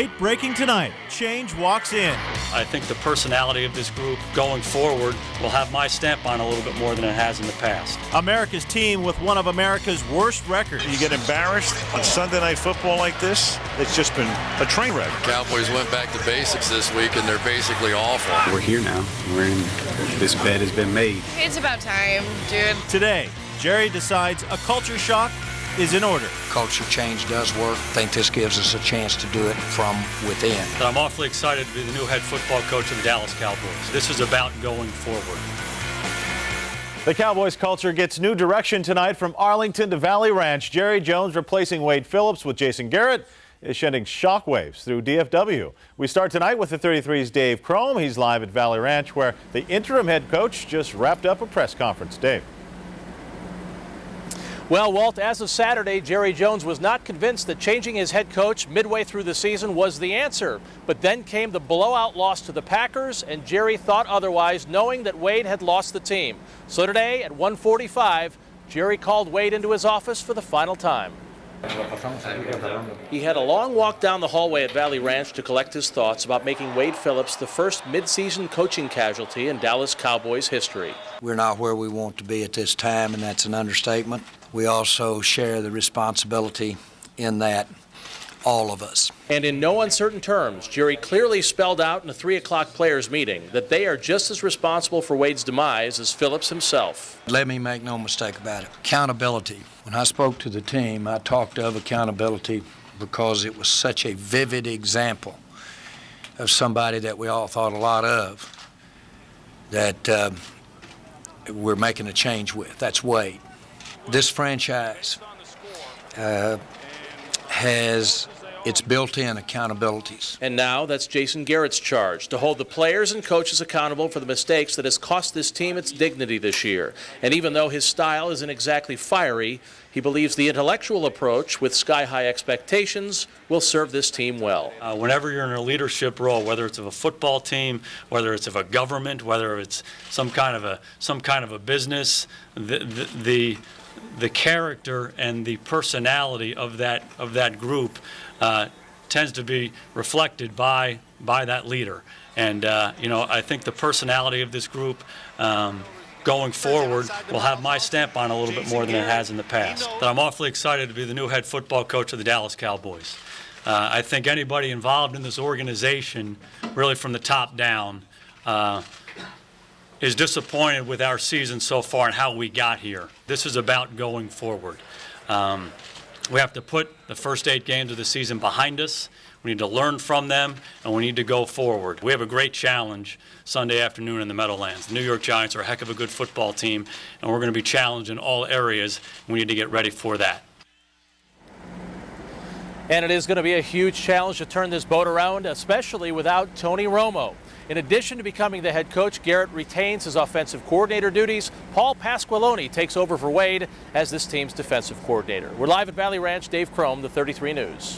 Late breaking tonight, change walks in. I think the personality of this group going forward will have my stamp on a little bit more than it has in the past. America's team with one of America's worst records. You get embarrassed on Sunday Night Football like this, it's just been a train wreck. Cowboys went back to basics this week, and they're basically awful. We're here now. This bet has been made. It's about time, dude. Today, Jerry decides a culture shock is in order. Culture change does work. I think this gives us a chance to do it from within. I'm awfully excited to be the new head football coach of the Dallas Cowboys. This is about going forward. The Cowboys culture gets new direction tonight from Arlington to Valley Ranch. Jerry Jones replacing Wade Phillips with Jason Garrett is sending shockwaves through DFW. We start tonight with the 33's Dave Crome. He's live at Valley Ranch where the interim head coach just wrapped up a press conference. Dave. Well, Walt, as of Saturday, Jerry Jones was not convinced that changing his head coach midway through the season was the answer. But then came the blowout loss to the Packers, and Jerry thought otherwise, knowing that Wade had lost the team. So today at 1:45, Jerry called Wade into his office for the final time. He had a long walk down the hallway at Valley Ranch to collect his thoughts about making Wade Phillips the first midseason coaching casualty in Dallas Cowboys history. We're not where we want to be at this time, and that's an understatement. We also share the responsibility in that, all of us. And in no uncertain terms, Jerry clearly spelled out in a 3 o'clock players meeting that they are just as responsible for Wade's demise as Phillips himself. Let me make no mistake about it. Accountability. When I spoke to the team, I talked of accountability because it was such a vivid example of somebody that we all thought a lot of that we're making a change with. That's Wade. This franchise has its built-in accountabilities. And now that's Jason Garrett's charge, to hold the players and coaches accountable for the mistakes that has cost this team its dignity this year. And even though his style isn't exactly fiery, he believes the intellectual approach with sky-high expectations will serve this team well. Whenever you're in a leadership role, whether it's of a football team, whether it's of a government, whether it's some kind of a business, the character and the personality of that group tends to be reflected by that leader. And I think the personality of this group going forward will have my stamp on a little bit more than it has in the past. But I'm awfully excited to be the new head football coach of the Dallas Cowboys. I think anybody involved in this organization, really from the top down, is disappointed with our season so far and how we got here. This is about going forward. We have to put the first 8 games of the season behind us. We need to learn from them, and we need to go forward. We have a great challenge Sunday afternoon in the Meadowlands. The New York Giants are a heck of a good football team, and we're going to be challenged in all areas. We need to get ready for that. And it is going to be a huge challenge to turn this boat around, especially without Tony Romo. In addition to becoming the head coach, Garrett retains his offensive coordinator duties. Paul Pasqualoni takes over for Wade as this team's defensive coordinator. We're live at Valley Ranch. Dave Crome, the 33 News.